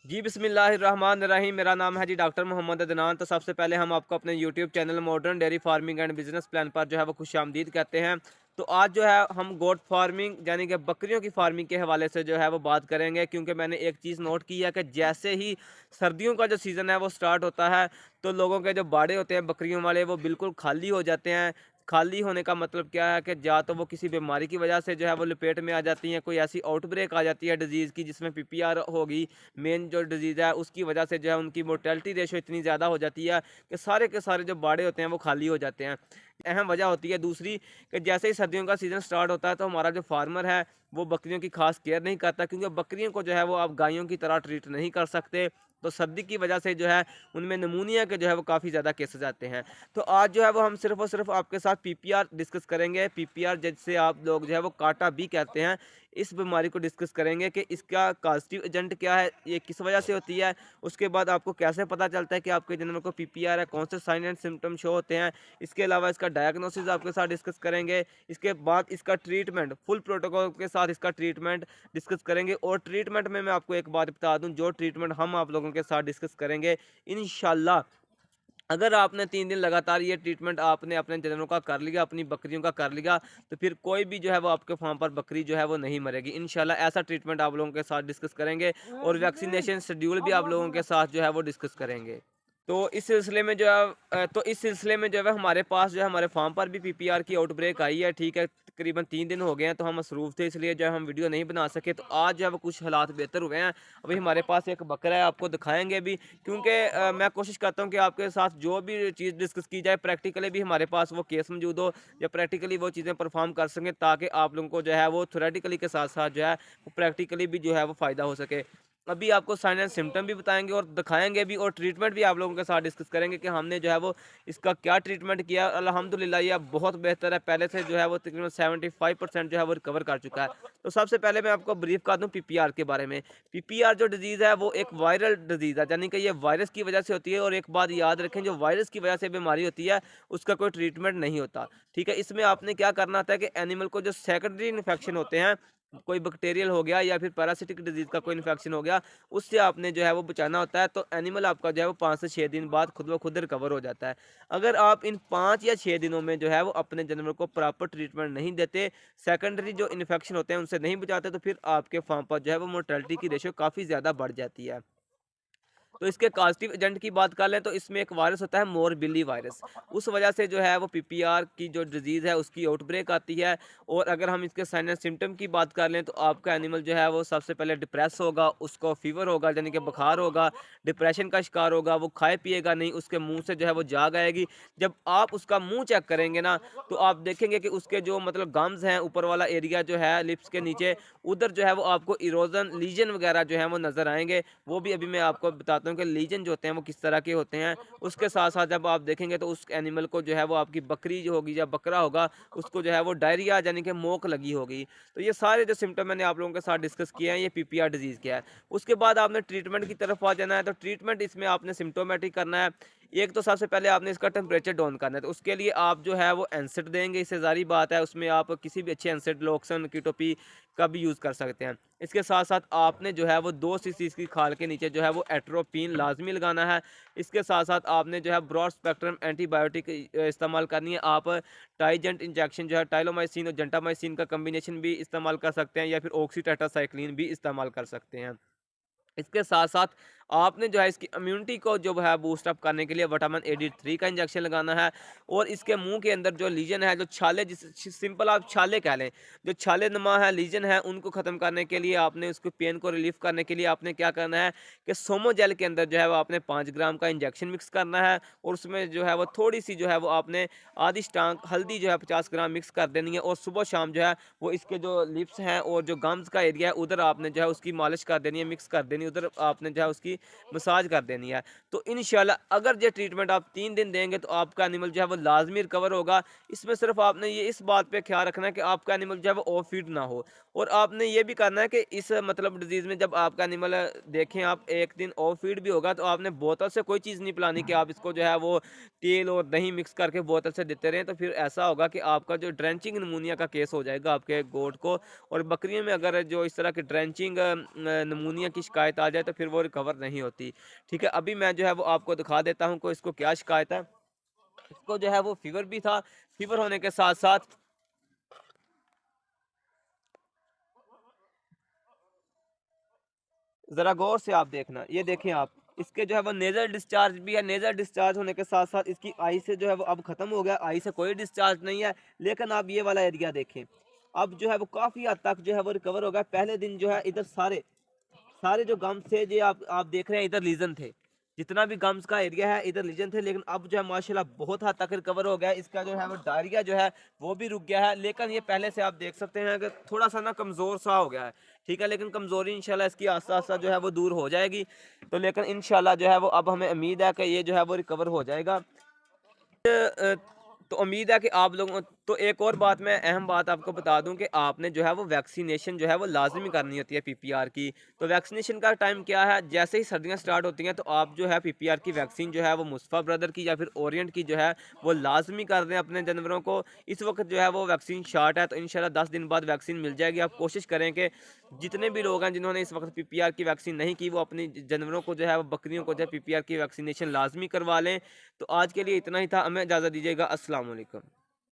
जी बिस्मिल्लाहिर्रहमानिर्रहीम। मेरा नाम है जी डॉक्टर मोहम्मद अदनान। तो सबसे पहले हम आपको अपने YouTube channel modern dairy farming and business plan पर जो है वो खुशामदीद कहते हैं। तो आज जो है हम गोट फार्मिंग यानी कि बकरियों की फार्मिंग के हवाले से जो है वो बात करेंगे, क्योंकि मैंने एक चीज़ नोट की है कि जैसे ही सर्दियों का जो सीज़न है वो स्टार्ट होता है तो लोगों के जो बाड़े होते हैं बकरियों वाले वो बिल्कुल खाली हो जाते हैं। खाली होने का मतलब क्या है कि या तो वो किसी बीमारी की वजह से जो है वो लपेट में आ जाती हैं, कोई ऐसी आउटब्रेक आ जाती है डिजीज़ की जिसमें पीपीआर होगी, मेन जो डिजीज़ है उसकी वजह से जो है उनकी मोर्टेलिटी रेशो इतनी ज़्यादा हो जाती है कि सारे के सारे जो बाड़े होते हैं वो खाली हो जाते हैं। अहम वजह होती है दूसरी कि जैसे ही सर्दियों का सीज़न स्टार्ट होता है तो हमारा जो फार्मर है वो बकरियों की खास केयर नहीं करता, क्योंकि बकरियों को जो है वो आप गायों की तरह ट्रीट नहीं कर सकते। तो सर्दी की वजह से जो है उनमें नमूनिया के जो है वो काफ़ी ज़्यादा केसेस आते हैं। तो आज जो है वो हम सिर्फ़ और सिर्फ़ आपके साथ पीपीआर डिस्कस करेंगे। पीपीआर जिसे आप लोग जो है वो काटा बी कहते हैं। इस बीमारी को डिस्कस करेंगे कि इसका पॉजिटिव एजेंट क्या है, ये किस वजह से होती है, उसके बाद आपको कैसे पता चलता है कि आपके जानवर को पीपीआर है, कौन से साइन एंड सिम्टम शो होते हैं। इसके अलावा इसका डायग्नोसिस आपके साथ डिस्कस करेंगे। इसके बाद इसका ट्रीटमेंट फुल प्रोटोकॉल के साथ इसका ट्रीटमेंट डिस्कस करेंगे। और ट्रीटमेंट में मैं आपको एक बात बता दूं, जो ट्रीटमेंट हम आप लोगों के साथ डिस्कस करेंगे इंशाल्लाह, अगर आपने 3 दिन लगातार ये ट्रीटमेंट आपने अपने जानवरों का कर लिया, अपनी बकरियों का कर लिया, तो फिर कोई भी जो है वो आपके फार्म पर बकरी जो है वो नहीं मरेगी। इंशाल्लाह ऐसा ट्रीटमेंट आप लोगों के साथ डिस्कस करेंगे और वैक्सीनेशन शेड्यूल भी आप लोगों के साथ जो है वो डिस्कस करेंगे। तो इस सिलसिले में जो है हमारे पास जो है हमारे फार्म पर भी पीपीआर की आउटब्रेक आई है, ठीक है। तकरीबन 3 दिन हो गए हैं तो हम मसरूफ़ थे, इसलिए जो है हम वीडियो नहीं बना सके। तो आज जो है वो कुछ हालात बेहतर हुए हैं। अभी हमारे पास एक बकरा है, आपको दिखाएँगे भी, क्योंकि मैं कोशिश करता हूँ कि आपके साथ जो भी चीज़ डिस्कस की जाए प्रैक्टिकली भी हमारे पास वो केस मौजूद हो, या प्रैक्टिकली वो चीज़ें परफॉर्म कर सकें, ताकि आप लोगों को जो है वो थ्योरेटिकली के साथ साथ जो है वो प्रैक्टिकली भी जो है वो फ़ायदा हो सके। अभी आपको साइन एंड सिम्टम भी बताएंगे और दिखाएंगे भी, और ट्रीटमेंट भी आप लोगों के साथ डिस्कस करेंगे कि हमने जो है वो इसका क्या ट्रीटमेंट किया। अल्हम्दुलिल्लाह ये अब बहुत बेहतर है, पहले से जो है वो तकरीबन 75% जो है वो रिकवर कर चुका है। तो सबसे पहले मैं आपको ब्रीफ कर दूं पीपीआर के बारे में। पीपीआर जो डिजीज़ है वो एक वायरल डिजीज़ है, यानी कि ये वायरस की वजह से होती है। और एक बात याद रखें, जो वायरस की वजह से बीमारी होती है उसका कोई ट्रीटमेंट नहीं होता, ठीक है। इसमें आपने क्या करना होता है कि एनिमल को जो सेकेंडरी इन्फेक्शन होते हैं, कोई बैक्टीरियल हो गया या फिर पैरासिटिक डिजीज़ का कोई इन्फेक्शन हो गया, उससे आपने जो है वो बचाना होता है। तो एनिमल आपका जो है वो 5 से 6 दिन बाद खुद ब खुद रिकवर हो जाता है। अगर आप इन 5 या 6 दिनों में जो है वो अपने जानवर को प्रॉपर ट्रीटमेंट नहीं देते, सेकेंडरी जो इन्फेक्शन होते हैं उनसे नहीं बचाते, तो फिर आपके फार्म पर जो है वो मोर्टेलिटी की रेशियो काफ़ी ज़्यादा बढ़ जाती है। तो इसके पॉजिटिव एजेंट की बात कर लें तो इसमें एक वायरस होता है मोरबिली वायरस। उस वजह से जो है वो पीपीआर की जो डिजीज़ है उसकी आउटब्रेक आती है। और अगर हम इसके साइन एंड सिम्टम की बात कर लें तो आपका एनिमल जो है वो सबसे पहले डिप्रेस होगा, उसको फीवर होगा यानी कि बुखार होगा, डिप्रेशन का शिकार होगा, वो खाए पिएगा नहीं, उसके मुँह से जो है वो जाग आएगी। जब आप उसका मुँह चेक करेंगे ना तो आप देखेंगे कि उसके जो मतलब गम्स हैं, ऊपर वाला एरिया जो है लिप्स के नीचे, उधर जो है वो आपको इरोजन लीजन वगैरह जो है वो नज़र आएँगे। वो भी अभी मैं आपको बताता हूँ कि लीजन जो होते हैं वो किस तरह के होते हैं। उसके साथ-साथ जब आप देखेंगे तो उस एनिमल को जो है वो आपकी बकरी जो होगी या बकरा होगा, उसको जो है वो डायरिया यानी कि मोक लगी होगी। तो ये सारे जो सिम्पटम मैंने आप लोगों के साथ डिस्कस किए हैं, ये पीपीआर डिज़ीज़ के है। उसके बाद आपने ट्रीटमेंट की तरफ आ जाना है। तो ट्रीटमेंट इसमें आपने सिम्प्टोमेटिक करना है। एक तो सबसे पहले आपने इसका टेम्परेचर डाउन करना है, तो उसके लिए आप जो है वो एनसिड देंगे, इससे ज़ाहिर बात है। उसमें आप किसी भी अच्छे एनसिड लोक्सन, कीटोपी का भी यूज़ कर सकते हैं। इसके साथ-साथ आपने जो है वो 2 सीसी इसकी खाल के नीचे जो है वो एट्रोपिन लाज़मी लगाना है। इसके साथ-साथ आपने जो है ब्रॉड स्पेक्ट्रम एंटीबायोटिक इस्तेमाल करनी है। आप टाइजेंट इंजेक्शन जो है टाइलोमाइसिन और जेंटामाइसिन का कॉम्बिनेशन भी इस्तेमाल कर सकते हैं, या फिर ऑक्सीटेट्रासाइक्लिन भी इस्तेमाल कर सकते हैं। इसके साथ-साथ आपने जो है इसकी इम्यूनिटी को जो है बूस्ट अप करने के लिए विटामिन ए-डी-3 का इंजेक्शन लगाना है। और इसके मुँह के अंदर जो लीजन है, जो छाले, जिसे सिंपल आप छाले कह लें, जो छाले नुमा है लीजन है, उनको ख़त्म करने के लिए आपने उसको पेन को रिलीफ़ करने के लिए आपने क्या करना है कि सोमो जेल के अंदर जो है वो आपने 5 ग्राम का इंजेक्शन मिक्स करना है। और उसमें जो है वो थोड़ी-सी जो है वो आपने आधी स्टांक हल्दी जो है 50 ग्राम मिक्स कर देनी है। और सुबह-शाम जो है वो इसके जो लिप्स हैं और जो गम्स का एरिया है उधर आपने जो है उसकी मालिश कर देनी है, मिक्स कर देनी है। उधर आपने जो है उसकी उसकी मसाज कर देनी है। तो इंशाल्लाह अगर ये ट्रीटमेंट आप 3 दिन देंगे तो आपका एनिमल जो है वो लाज़मी रिकवर होगा। इसमें सिर्फ़ आपने ये इस बात पे ख़्याल रखना है कि आपका एनिमल जो है वो ओवर फीड ना हो। और आपने ये भी करना है कि इस मतलब डिज़ीज़ में जब आपका एनिमल देखें आप एक दिन ओवर फीड भी होगा तो आपने बोतल से कोई चीज़ नहीं पिलानी कि आप इसको जो है वो तेल और दही मिक्स करके बोतल से देते रहें, तो फिर ऐसा होगा कि आपका जो ड्रेंचिंग निमोनिया का केस हो जाएगा आपके गोट को। और बकरियों में अगर जो इस तरह की ड्रेंचिंग निमोनिया की शिकायत आ जाए तो फिर वो रिकवर नहीं होती। ठीक है, अभी मैं जो है वो आपको दिखा देता हूँ कि इसको क्या शिकायत है। इसको जो है वो फ़ीवर भी था, फ़ीवर होने के साथ-साथ ज़रा गौर से आप देखना, ये देखें आप, इसके जो है वो नेज़ल डिस्चार्ज भी है, नेज़ल डिस्चार्ज होने के साथ-साथ इसकी आई से जो है वो अब ख़त्म हो गया, आई से कोई डिस्चार्ज नहीं है। लेकिन आप ये वाला एरिया देखें, अब जो है वो काफ़ी हद तक जो है वो रिकवर हो गया। पहले दिन जो है इधर सारे सारे जो गम्स थे ये आप देख रहे हैं इधर लीजन थे। जितना भी गम्स का एरिया है इधर लीजन थे, लेकिन अब जो है माशाल्लाह बहुत हद तक रिकवर हो गया है। इसका जो है वो डायरिया जो है वो भी रुक गया है। लेकिन ये पहले से आप देख सकते हैं कि थोड़ा-सा ना कमज़ोर सा हो गया है। ठीक है, लेकिन कमज़ोरी इंशाल्लाह इसकी आस्ता-आस्ता जो है वो दूर हो जाएगी। तो लेकिन इंशाल्लाह जो है वो अब हमें उम्मीद है कि ये जो है वो रिकवर हो जाएगा। अ, तो उम्मीद है कि आप लोगों तो एक और बात मैं अहम बात आपको बता दूं कि आपने जो है वो वैक्सीनेशन जो है वो लाजमी करनी होती है पीपीआर की। तो वैक्सीनेशन का टाइम क्या है, जैसे ही सर्दियां स्टार्ट होती हैं तो आप जो है पीपीआर की वैक्सीन जो है वो मुस्तफ़ा ब्रदर की या फिर ओरिएंट की जो है वो लाजमी कर दें अपने जानवरों को। इस वक्त जो है वो वैक्सीन शार्ट है, तो इंशाल्लाह 10 दिन बाद वैक्सीन मिल जाएगी। आप कोशिश करें कि जितने भी लोग हैं जिन्होंने इस वक्त पीपीआर की वैक्सीन नहीं की वो अपनी जानवरों को जो है वो बकरियों को जो है पीपीआर की वैक्सीनेशन लाजमी करवा लें। तो आज के लिए इतना ही था, हमें इजाज़त दीजिएगा। अस्सलाम वालेकुम।